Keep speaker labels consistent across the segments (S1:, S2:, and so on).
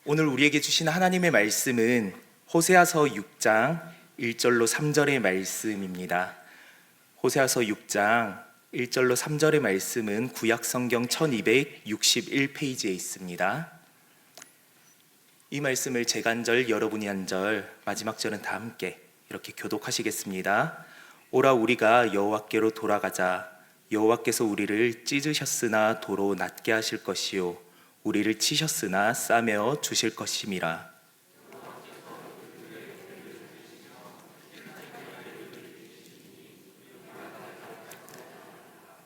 S1: 오늘 우리에게 주신 하나님의 말씀은 호세아서 6장 1절로 3절의 말씀입니다. 호세아서 6장 1절로 3절의 말씀은 구약성경 1261페이지에 있습니다. 이 말씀을 제가 한 절, 여러분이 한 절, 마지막 절은 다 함께 이렇게 교독하시겠습니다. 오라 우리가 여호와께로 돌아가자. 여호와께서 우리를 찢으셨으나 도로 낫게 하실 것이요 우리를 치셨으나 싸매어 주실 것임이라.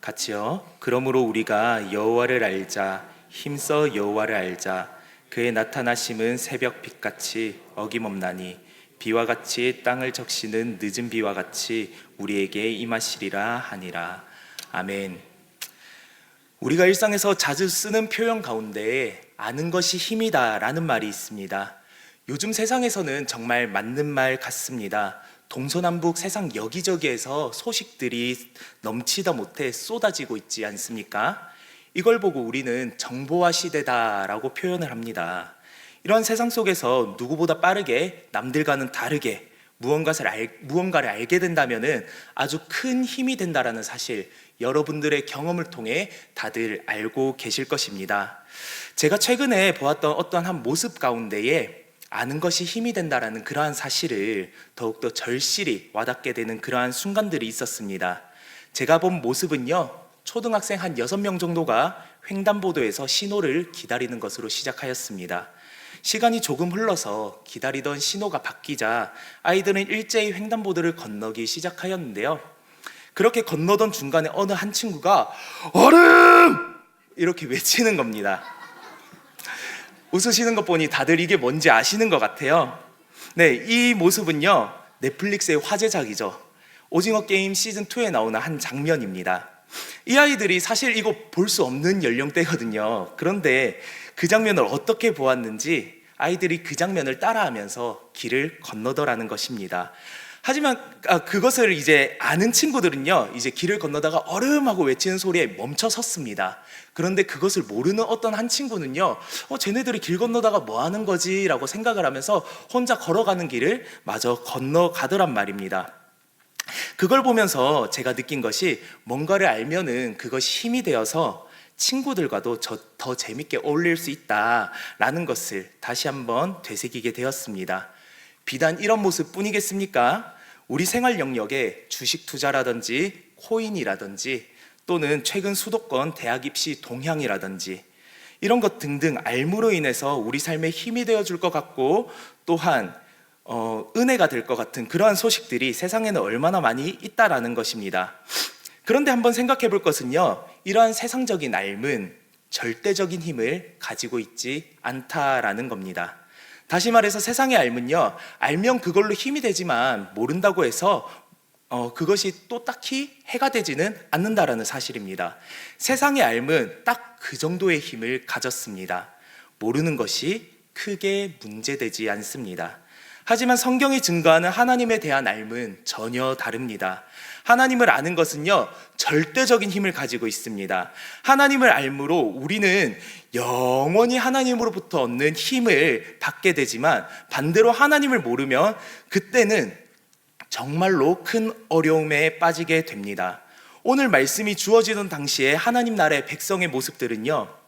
S1: 같이요. 그러므로 우리가 여호와를 알자. 힘써 여호와를 알자. 그의 나타나심은 새벽 빛같이 어김없나니 비와 같이 땅을 적시는 늦은 비와 같이 우리에게 임하시리라 하니라. 아멘. 우리가 일상에서 자주 쓰는 표현 가운데 아는 것이 힘이다 라는 말이 있습니다. 요즘 세상에서는 정말 맞는 말 같습니다. 동서남북 세상 여기저기에서 소식들이 넘치다 못해 쏟아지고 있지 않습니까? 이걸 보고 우리는 정보화 시대다라고 표현을 합니다. 이런 세상 속에서 누구보다 빠르게 남들과는 다르게 무언가를 알게 된다면 아주 큰 힘이 된다라는 사실, 여러분들의 경험을 통해 다들 알고 계실 것입니다. 제가 최근에 보았던 어떤 한 모습 가운데에 아는 것이 힘이 된다라는 그러한 사실을 더욱더 절실히 와닿게 되는 그러한 순간들이 있었습니다. 제가 본 모습은요, 초등학생 한 6명 정도가 횡단보도에서 신호를 기다리는 것으로 시작하였습니다. 시간이 조금 흘러서 기다리던 신호가 바뀌자 아이들은 일제히 횡단보도를 건너기 시작하였는데요. 그렇게 건너던 중간에 어느 한 친구가 얼음! 이렇게 외치는 겁니다. 웃으시는 것 보니 다들 이게 뭔지 아시는 것 같아요. 네, 이 모습은요, 넷플릭스의 화제작이죠. 오징어 게임 시즌2에 나오는 한 장면입니다. 이 아이들이 사실 이거 볼 수 없는 연령대거든요. 그런데 그 장면을 어떻게 보았는지 아이들이 그 장면을 따라하면서 길을 건너더라는 것입니다. 하지만 그것을 이제 아는 친구들은요, 이제 길을 건너다가 얼음하고 외치는 소리에 멈춰 섰습니다. 그런데 그것을 모르는 어떤 한 친구는요, 쟤네들이 길 건너다가 뭐 하는 거지? 라고 생각을 하면서 혼자 걸어가는 길을 마저 건너가더란 말입니다. 그걸 보면서 제가 느낀 것이, 뭔가를 알면은 그것이 힘이 되어서 친구들과도 더 재밌게 어울릴 수 있다라는 것을 다시 한번 되새기게 되었습니다. 비단 이런 모습뿐이겠습니까? 우리 생활 영역에 주식 투자라든지 코인이라든지 또는 최근 수도권 대학 입시 동향이라든지 이런 것 등등 알므로 인해서 우리 삶에 힘이 되어줄 것 같고, 또한 은혜가 될 것 같은 그러한 소식들이 세상에는 얼마나 많이 있다라는 것입니다. 그런데 한번 생각해 볼 것은요, 이러한 세상적인 알은 절대적인 힘을 가지고 있지 않다라는 겁니다. 다시 말해서 세상의 알은요, 알면 그걸로 힘이 되지만 모른다고 해서 그것이 또 딱히 해가 되지는 않는다라는 사실입니다. 세상의 알은 딱 그 정도의 힘을 가졌습니다. 모르는 것이 크게 문제되지 않습니다. 하지만 성경이 증거하는 하나님에 대한 알은 전혀 다릅니다. 하나님을 아는 것은요, 절대적인 힘을 가지고 있습니다. 하나님을 알므로 우리는 영원히 하나님으로부터 얻는 힘을 받게 되지만, 반대로 하나님을 모르면 그때는 정말로 큰 어려움에 빠지게 됩니다. 오늘 말씀이 주어지던 당시에 하나님 나라의 백성의 모습들은요,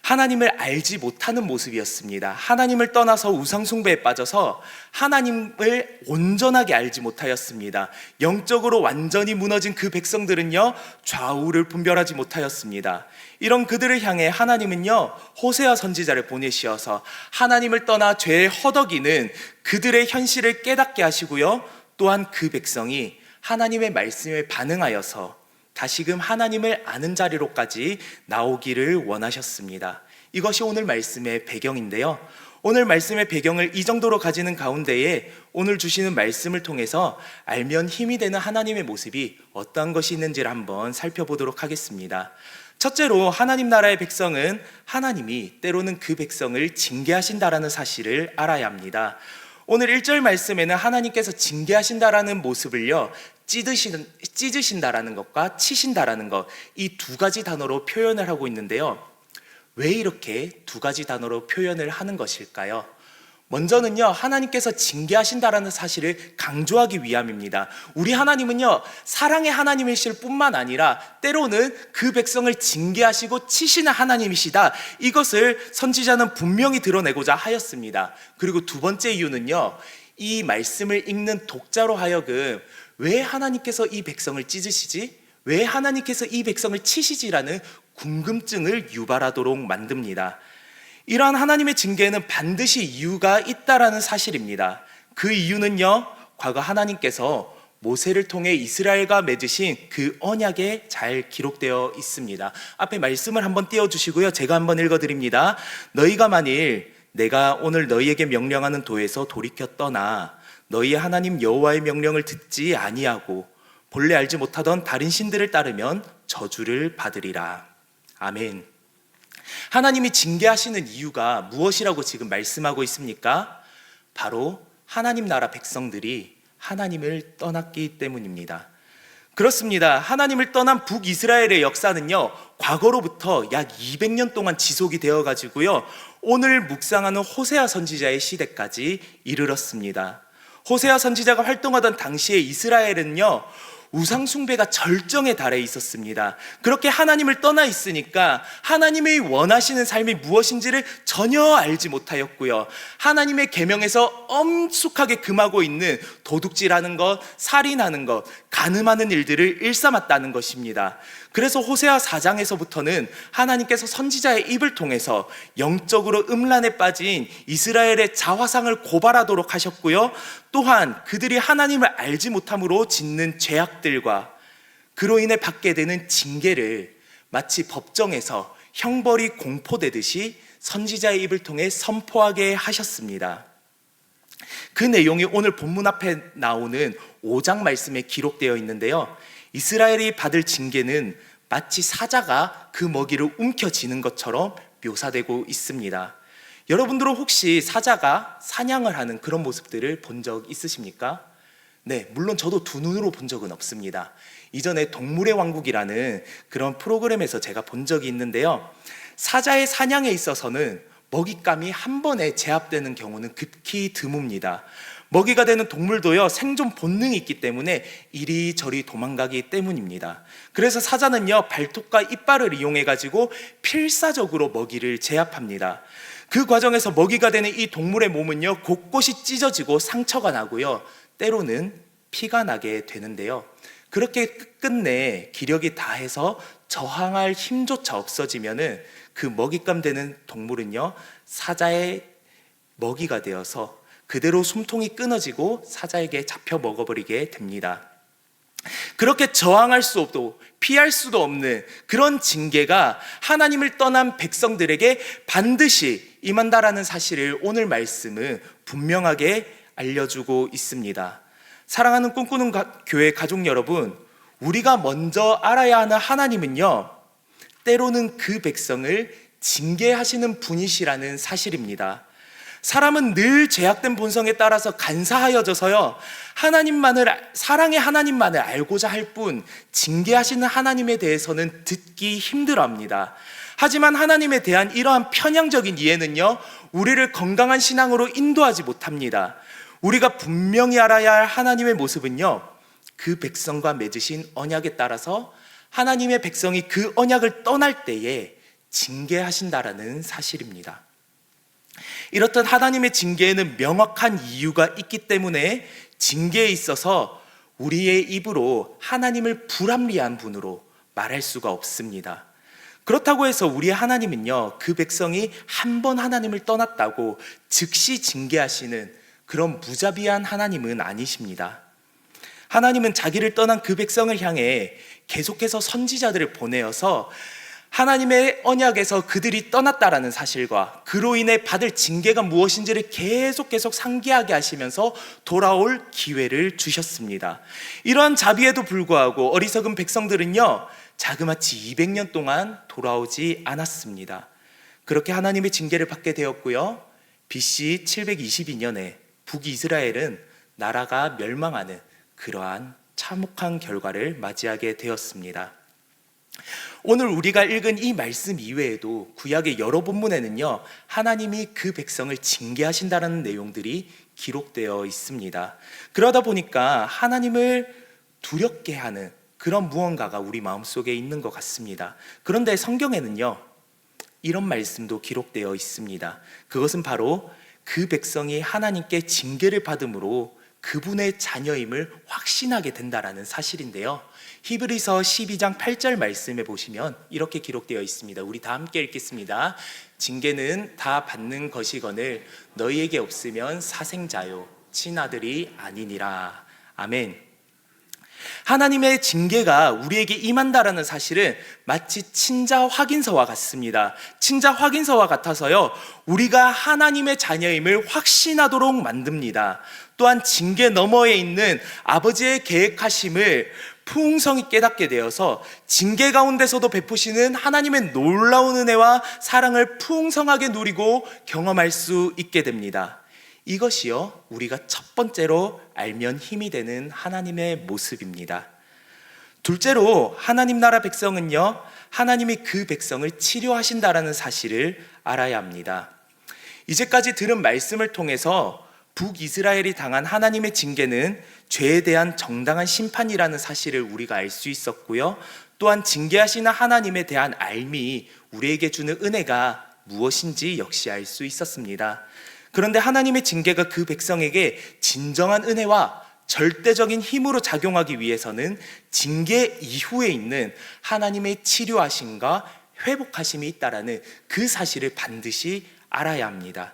S1: 하나님을 알지 못하는 모습이었습니다. 하나님을 떠나서 우상숭배에 빠져서 하나님을 온전하게 알지 못하였습니다. 영적으로 완전히 무너진 그 백성들은요, 좌우를 분별하지 못하였습니다. 이런 그들을 향해 하나님은요, 호세아 선지자를 보내시어서 하나님을 떠나 죄에 허덕이는 그들의 현실을 깨닫게 하시고요, 또한 그 백성이 하나님의 말씀에 반응하여서 다시금 하나님을 아는 자리로까지 나오기를 원하셨습니다. 이것이 오늘 말씀의 배경인데요, 오늘 말씀의 배경을 이 정도로 가지는 가운데에 오늘 주시는 말씀을 통해서 알면 힘이 되는 하나님의 모습이 어떠한 것이 있는지를 한번 살펴보도록 하겠습니다. 첫째로, 하나님 나라의 백성은 하나님이 때로는 그 백성을 징계하신다라는 사실을 알아야 합니다. 오늘 1절 말씀에는 하나님께서 징계하신다라는 모습을요, 찢으신다라는 것과 치신다라는 것, 이 두 가지 단어로 표현을 하고 있는데요, 왜 이렇게 두 가지 단어로 표현을 하는 것일까요? 먼저는요, 하나님께서 징계하신다라는 사실을 강조하기 위함입니다. 우리 하나님은요, 사랑의 하나님이실 뿐만 아니라 때로는 그 백성을 징계하시고 치시는 하나님이시다, 이것을 선지자는 분명히 드러내고자 하였습니다. 그리고 두 번째 이유는요, 이 말씀을 읽는 독자로 하여금 왜 하나님께서 이 백성을 찢으시지? 왜 하나님께서 이 백성을 치시지라는 궁금증을 유발하도록 만듭니다. 이러한 하나님의 징계에는 반드시 이유가 있다라는 사실입니다. 그 이유는요, 과거 하나님께서 모세를 통해 이스라엘과 맺으신 그 언약에 잘 기록되어 있습니다. 앞에 말씀을 한번 띄워주시고요, 제가 한번 읽어드립니다. 너희가 만일 내가 오늘 너희에게 명령하는 도에서 돌이켜 떠나 너희의 하나님 여호와의 명령을 듣지 아니하고 본래 알지 못하던 다른 신들을 따르면 저주를 받으리라. 아멘. 하나님이 징계하시는 이유가 무엇이라고 지금 말씀하고 있습니까? 바로 하나님 나라 백성들이 하나님을 떠났기 때문입니다. 그렇습니다. 하나님을 떠난 북이스라엘의 역사는요, 과거로부터 약 200년 동안 지속이 되어 가지고요, 오늘 묵상하는 호세아 선지자의 시대까지 이르렀습니다. 호세아 선지자가 활동하던 당시에 이스라엘은요, 우상 숭배가 절정에 달해 있었습니다. 그렇게 하나님을 떠나 있으니까 하나님이 원하시는 삶이 무엇인지를 전혀 알지 못하였고요, 하나님의 계명에서 엄숙하게 금하고 있는 도둑질하는 것, 살인하는 것, 간음하는 일들을 일삼았다는 것입니다. 그래서 호세아 4장에서부터는 하나님께서 선지자의 입을 통해서 영적으로 음란에 빠진 이스라엘의 자화상을 고발하도록 하셨고요, 또한 그들이 하나님을 알지 못함으로 짓는 죄악들과 그로 인해 받게 되는 징계를 마치 법정에서 형벌이 공포되듯이 선지자의 입을 통해 선포하게 하셨습니다. 그 내용이 오늘 본문 앞에 나오는 5장 말씀에 기록되어 있는데요, 이스라엘이 받을 징계는 마치 사자가 그 먹이를 움켜쥐는 것처럼 묘사되고 있습니다. 여러분들은 혹시 사자가 사냥을 하는 그런 모습들을 본 적 있으십니까? 네, 물론 저도 두 눈으로 본 적은 없습니다. 이전에 동물의 왕국이라는 그런 프로그램에서 제가 본 적이 있는데요, 사자의 사냥에 있어서는 먹잇감이 한 번에 제압되는 경우는 극히 드뭅니다. 먹이가 되는 동물도요, 생존 본능이 있기 때문에 이리저리 도망가기 때문입니다. 그래서 사자는요, 발톱과 이빨을 이용해 가지고 필사적으로 먹이를 제압합니다. 그 과정에서 먹이가 되는 이 동물의 몸은요, 곳곳이 찢어지고 상처가 나고요, 때로는 피가 나게 되는데요, 그렇게 끝끝내 기력이 다해서 저항할 힘조차 없어지면은 그 먹잇감 되는 동물은요, 사자의 먹이가 되어서 그대로 숨통이 끊어지고 사자에게 잡혀 먹어버리게 됩니다. 그렇게 저항할 수 없고 피할 수도 없는 그런 징계가 하나님을 떠난 백성들에게 반드시 임한다라는 사실을 오늘 말씀은 분명하게 알려주고 있습니다. 사랑하는 꿈꾸는 교회 가족 여러분, 우리가 먼저 알아야 하는 하나님은요, 때로는 그 백성을 징계하시는 분이시라는 사실입니다. 사람은 늘 죄악된 본성에 따라서 간사하여져서요, 사랑의 하나님만을 알고자 할 뿐 징계하시는 하나님에 대해서는 듣기 힘들어합니다. 하지만 하나님에 대한 이러한 편향적인 이해는요, 우리를 건강한 신앙으로 인도하지 못합니다. 우리가 분명히 알아야 할 하나님의 모습은요, 그 백성과 맺으신 언약에 따라서 하나님의 백성이 그 언약을 떠날 때에 징계하신다라는 사실입니다. 이렇듯 하나님의 징계에는 명확한 이유가 있기 때문에 징계에 있어서 우리의 입으로 하나님을 불합리한 분으로 말할 수가 없습니다. 그렇다고 해서 우리의 하나님은요, 그 백성이 한 번 하나님을 떠났다고 즉시 징계하시는 그런 무자비한 하나님은 아니십니다. 하나님은 자기를 떠난 그 백성을 향해 계속해서 선지자들을 보내어서 하나님의 언약에서 그들이 떠났다라는 사실과 그로 인해 받을 징계가 무엇인지를 계속 상기하게 하시면서 돌아올 기회를 주셨습니다. 이러한 자비에도 불구하고 어리석은 백성들은요, 자그마치 200년 동안 돌아오지 않았습니다. 그렇게 하나님의 징계를 받게 되었고요, BC 722년에 북이스라엘은 나라가 멸망하는 그러한 참혹한 결과를 맞이하게 되었습니다. 오늘 우리가 읽은 이 말씀 이외에도 구약의 여러 본문에는요, 하나님이 그 백성을 징계하신다는 내용들이 기록되어 있습니다. 그러다 보니까 하나님을 두렵게 하는 그런 무언가가 우리 마음속에 있는 것 같습니다. 그런데 성경에는요, 이런 말씀도 기록되어 있습니다. 그것은 바로 그 백성이 하나님께 징계를 받음으로 그분의 자녀임을 확신하게 된다라는 사실인데요, 히브리서 12장 8절 말씀에 보시면 이렇게 기록되어 있습니다. 우리 다 함께 읽겠습니다. 징계는 다 받는 것이거늘 너희에게 없으면 사생자요 친아들이 아니니라. 아멘. 하나님의 징계가 우리에게 임한다라는 사실은 마치 친자 확인서와 같습니다. 친자 확인서와 같아서요, 우리가 하나님의 자녀임을 확신하도록 만듭니다. 또한 징계 너머에 있는 아버지의 계획하심을 풍성히 깨닫게 되어서 징계 가운데서도 베푸시는 하나님의 놀라운 은혜와 사랑을 풍성하게 누리고 경험할 수 있게 됩니다. 이것이요, 우리가 첫 번째로 알면 힘이 되는 하나님의 모습입니다. 둘째로 하나님 나라 백성은요, 하나님이 그 백성을 치료하신다라는 사실을 알아야 합니다. 이제까지 들은 말씀을 통해서 북이스라엘이 당한 하나님의 징계는 죄에 대한 정당한 심판이라는 사실을 우리가 알 수 있었고요, 또한 징계하시는 하나님에 대한 알미, 우리에게 주는 은혜가 무엇인지 역시 알 수 있었습니다. 그런데 하나님의 징계가 그 백성에게 진정한 은혜와 절대적인 힘으로 작용하기 위해서는 징계 이후에 있는 하나님의 치료하심과 회복하심이 있다라는 그 사실을 반드시 알아야 합니다.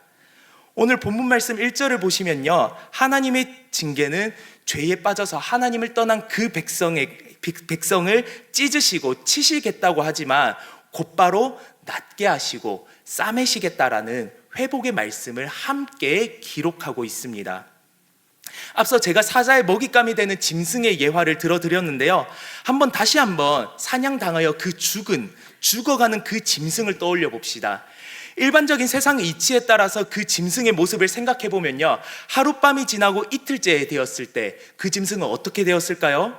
S1: 오늘 본문 말씀 1절을 보시면요, 하나님의 징계는 죄에 빠져서 하나님을 떠난 그 백성을 찢으시고 치시겠다고 하지만 곧바로 낫게 하시고 싸매시겠다라는 회복의 말씀을 함께 기록하고 있습니다. 앞서 제가 사자의 먹잇감이 되는 짐승의 예화를 들어드렸는데요, 다시 한번 사냥당하여 죽어가는 그 짐승을 떠올려 봅시다. 일반적인 세상의 이치에 따라서 그 짐승의 모습을 생각해 보면요, 하룻밤이 지나고 이틀째 되었을 때 그 짐승은 어떻게 되었을까요?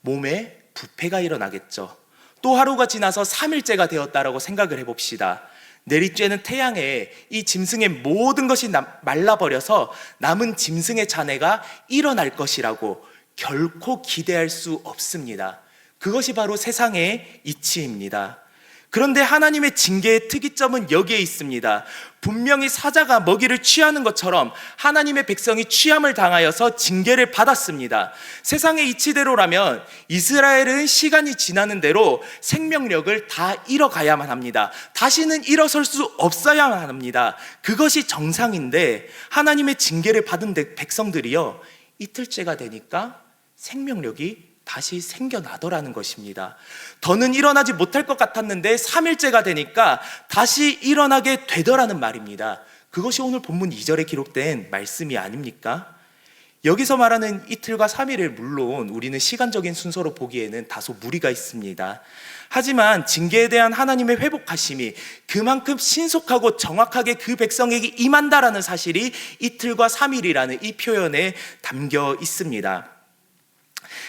S1: 몸에 부패가 일어나겠죠. 또 하루가 지나서 3일째가 되었다라고 생각을 해봅시다. 내리쬐는 태양에 이 짐승의 모든 것이 말라버려서 남은 짐승의 자네가 일어날 것이라고 결코 기대할 수 없습니다. 그것이 바로 세상의 이치입니다. 그런데 하나님의 징계의 특이점은 여기에 있습니다. 분명히 사자가 먹이를 취하는 것처럼 하나님의 백성이 취함을 당하여서 징계를 받았습니다. 세상의 이치대로라면 이스라엘은 시간이 지나는 대로 생명력을 다 잃어가야만 합니다. 다시는 일어설 수 없어야만 합니다. 그것이 정상인데 하나님의 징계를 받은 백성들이요, 이틀째가 되니까 생명력이 다시 생겨나더라는 것입니다. 더는 일어나지 못할 것 같았는데 3일째가 되니까 다시 일어나게 되더라는 말입니다. 그것이 오늘 본문 2절에 기록된 말씀이 아닙니까? 여기서 말하는 이틀과 3일을 물론 우리는 시간적인 순서로 보기에는 다소 무리가 있습니다. 하지만 징계에 대한 하나님의 회복하심이 그만큼 신속하고 정확하게 그 백성에게 임한다라는 사실이 이틀과 3일이라는 이 표현에 담겨 있습니다.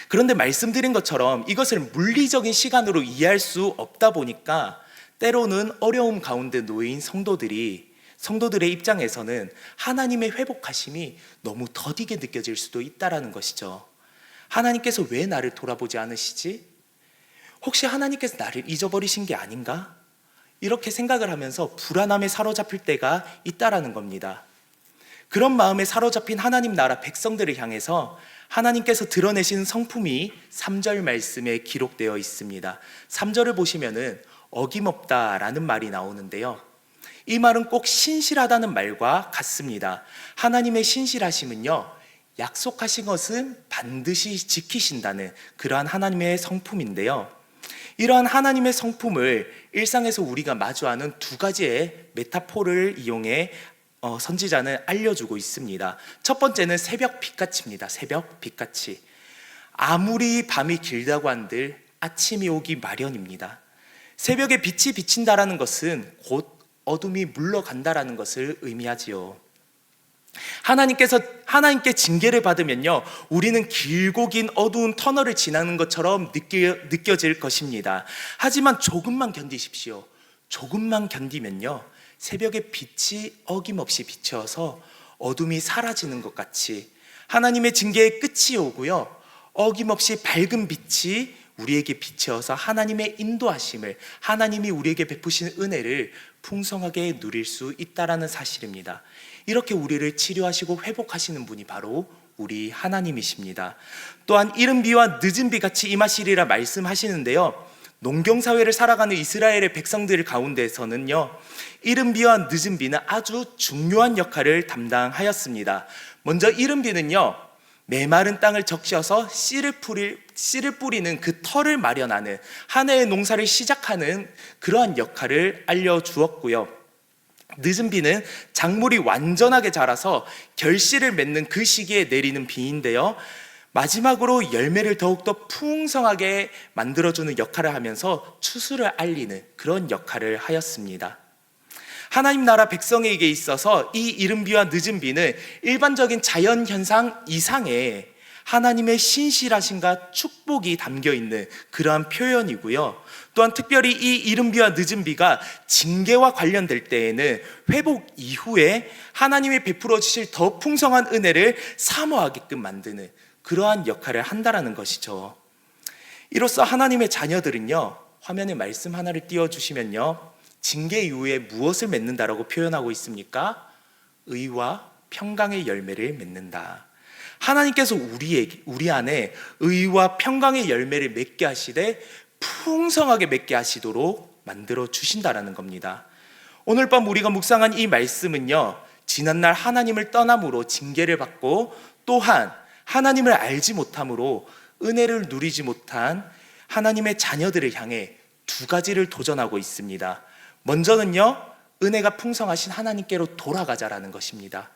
S1: 그런데 말씀드린 것처럼 이것을 물리적인 시간으로 이해할 수 없다 보니까 때로는 어려움 가운데 놓인 성도들의 입장에서는 하나님의 회복하심이 너무 더디게 느껴질 수도 있다라는 것이죠. 하나님께서 왜 나를 돌아보지 않으시지? 혹시 하나님께서 나를 잊어버리신 게 아닌가? 이렇게 생각을 하면서 불안함에 사로잡힐 때가 있다라는 겁니다. 그런 마음에 사로잡힌 하나님 나라 백성들을 향해서 하나님께서 드러내신 성품이 3절 말씀에 기록되어 있습니다. 3절을 보시면은 어김없다라는 말이 나오는데요, 이 말은 꼭 신실하다는 말과 같습니다. 하나님의 신실하심은요, 약속하신 것은 반드시 지키신다는 그러한 하나님의 성품인데요, 이러한 하나님의 성품을 일상에서 우리가 마주하는 두 가지의 메타포를 이용해 선지자는 알려주고 있습니다. 첫 번째는 새벽 빛같이입니다. 새벽 빛같이. 아무리 밤이 길다고 한들 아침이 오기 마련입니다. 새벽에 빛이 비친다라는 것은 곧 어둠이 물러간다라는 것을 의미하지요. 하나님께 징계를 받으면요, 우리는 길고 긴 어두운 터널을 지나는 것처럼 느껴질 것입니다. 하지만 조금만 견디십시오. 조금만 견디면요, 새벽의 빛이 어김없이 비춰서 어둠이 사라지는 것 같이 하나님의 징계의 끝이 오고요, 어김없이 밝은 빛이 우리에게 비춰서 하나님의 인도하심을, 하나님이 우리에게 베푸신 은혜를 풍성하게 누릴 수 있다라는 사실입니다. 이렇게 우리를 치료하시고 회복하시는 분이 바로 우리 하나님이십니다. 또한 이른 비와 늦은 비 같이 임하시리라 말씀하시는데요, 농경사회를 살아가는 이스라엘의 백성들 가운데서는요, 이른 비와 늦은 비는 아주 중요한 역할을 담당하였습니다. 먼저 이른 비는요, 메마른 땅을 적셔서 씨를 뿌리는 그 터를 마련하는, 한 해의 농사를 시작하는 그러한 역할을 알려주었고요, 늦은 비는 작물이 완전하게 자라서 결실을 맺는 그 시기에 내리는 비인데요, 마지막으로 열매를 더욱더 풍성하게 만들어주는 역할을 하면서 추수를 알리는 그런 역할을 하였습니다. 하나님 나라 백성에게 있어서 이 이른 비와 늦은 비는 일반적인 자연 현상 이상의 하나님의 신실하심과 축복이 담겨 있는 그러한 표현이고요, 또한 특별히 이 이른 비와 늦은 비가 징계와 관련될 때에는 회복 이후에 하나님이 베풀어 주실 더 풍성한 은혜를 사모하게끔 만드는 그러한 역할을 한다라는 것이죠. 이로써 하나님의 자녀들은요, 화면에 말씀 하나를 띄워주시면요, 징계 이후에 무엇을 맺는다라고 표현하고 있습니까? 의와 평강의 열매를 맺는다. 하나님께서 우리 안에 의와 평강의 열매를 맺게 하시되 풍성하게 맺게 하시도록 만들어 주신다라는 겁니다. 오늘 밤 우리가 묵상한 이 말씀은요, 지난날 하나님을 떠남으로 징계를 받고 또한 하나님을 알지 못함으로 은혜를 누리지 못한 하나님의 자녀들을 향해 두 가지를 도전하고 있습니다. 먼저는요, 은혜가 풍성하신 하나님께로 돌아가자라는 것입니다.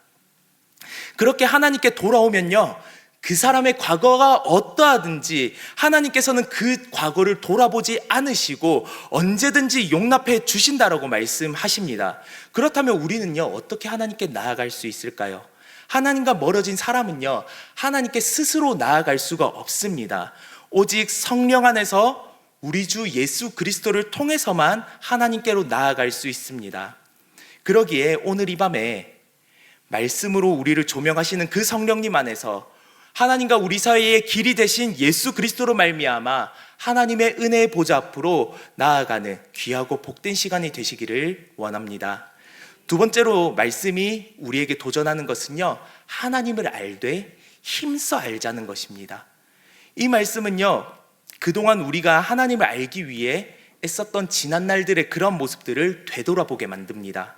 S1: 그렇게 하나님께 돌아오면요, 그 사람의 과거가 어떠하든지 하나님께서는 그 과거를 돌아보지 않으시고 언제든지 용납해 주신다라고 말씀하십니다. 그렇다면 우리는요, 어떻게 하나님께 나아갈 수 있을까요? 하나님과 멀어진 사람은요, 하나님께 스스로 나아갈 수가 없습니다. 오직 성령 안에서 우리 주 예수 그리스도를 통해서만 하나님께로 나아갈 수 있습니다. 그러기에 오늘 이 밤에 말씀으로 우리를 조명하시는 그 성령님 안에서 하나님과 우리 사이의 길이 되신 예수 그리스도로 말미암아 하나님의 은혜의 보좌 앞으로 나아가는 귀하고 복된 시간이 되시기를 원합니다. 두 번째로 말씀이 우리에게 도전하는 것은요, 하나님을 알되 힘써 알자는 것입니다. 이 말씀은요, 그동안 우리가 하나님을 알기 위해 애썼던 지난 날들의 그런 모습들을 되돌아보게 만듭니다.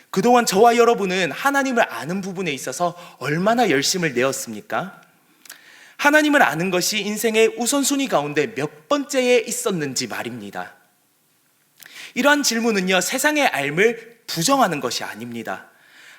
S1: 그동안 저와 여러분은 하나님을 아는 부분에 있어서 얼마나 열심을 내었습니까? 하나님을 아는 것이 인생의 우선순위 가운데 몇 번째에 있었는지 말입니다. 이러한 질문은요, 세상의 알을 부정하는 것이 아닙니다.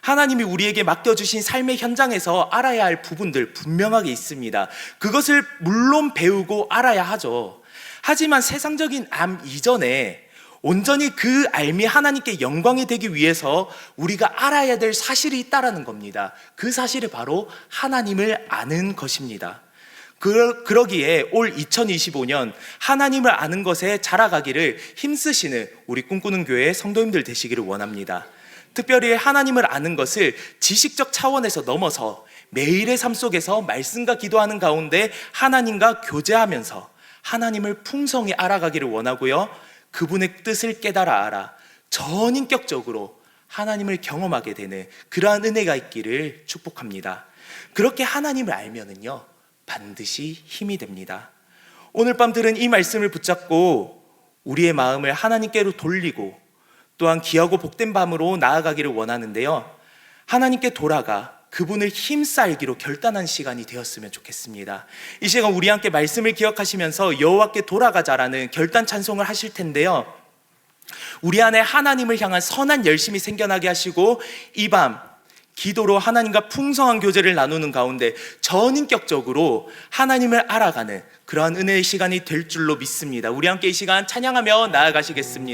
S1: 하나님이 우리에게 맡겨주신 삶의 현장에서 알아야 할 부분들 분명하게 있습니다. 그것을 물론 배우고 알아야 하죠. 하지만 세상적인 암 이전에 온전히 그 알미 하나님께 영광이 되기 위해서 우리가 알아야 될 사실이 있다라는 겁니다. 그 사실이 바로 하나님을 아는 것입니다. 그러기에 올 2025년 하나님을 아는 것에 자라가기를 힘쓰시는 우리 꿈꾸는 교회 성도님들 되시기를 원합니다. 특별히 하나님을 아는 것을 지식적 차원에서 넘어서 매일의 삶 속에서 말씀과 기도하는 가운데 하나님과 교제하면서 하나님을 풍성히 알아가기를 원하고요, 그분의 뜻을 깨달아 알아 전인격적으로 하나님을 경험하게 되는 그러한 은혜가 있기를 축복합니다. 그렇게 하나님을 알면은요, 반드시 힘이 됩니다. 오늘 밤 들은 이 말씀을 붙잡고 우리의 마음을 하나님께로 돌리고 또한 귀하고 복된 밤으로 나아가기를 원하는데요, 하나님께 돌아가 그분을 힘써 알기로 결단한 시간이 되었으면 좋겠습니다. 이 시간 우리 함께 말씀을 기억하시면서 여호와께 돌아가자라는 결단 찬송을 하실 텐데요, 우리 안에 하나님을 향한 선한 열심이 생겨나게 하시고 이 밤 기도로 하나님과 풍성한 교제를 나누는 가운데 전인격적으로 하나님을 알아가는 그러한 은혜의 시간이 될 줄로 믿습니다. 우리 함께 이 시간 찬양하며 나아가시겠습니다.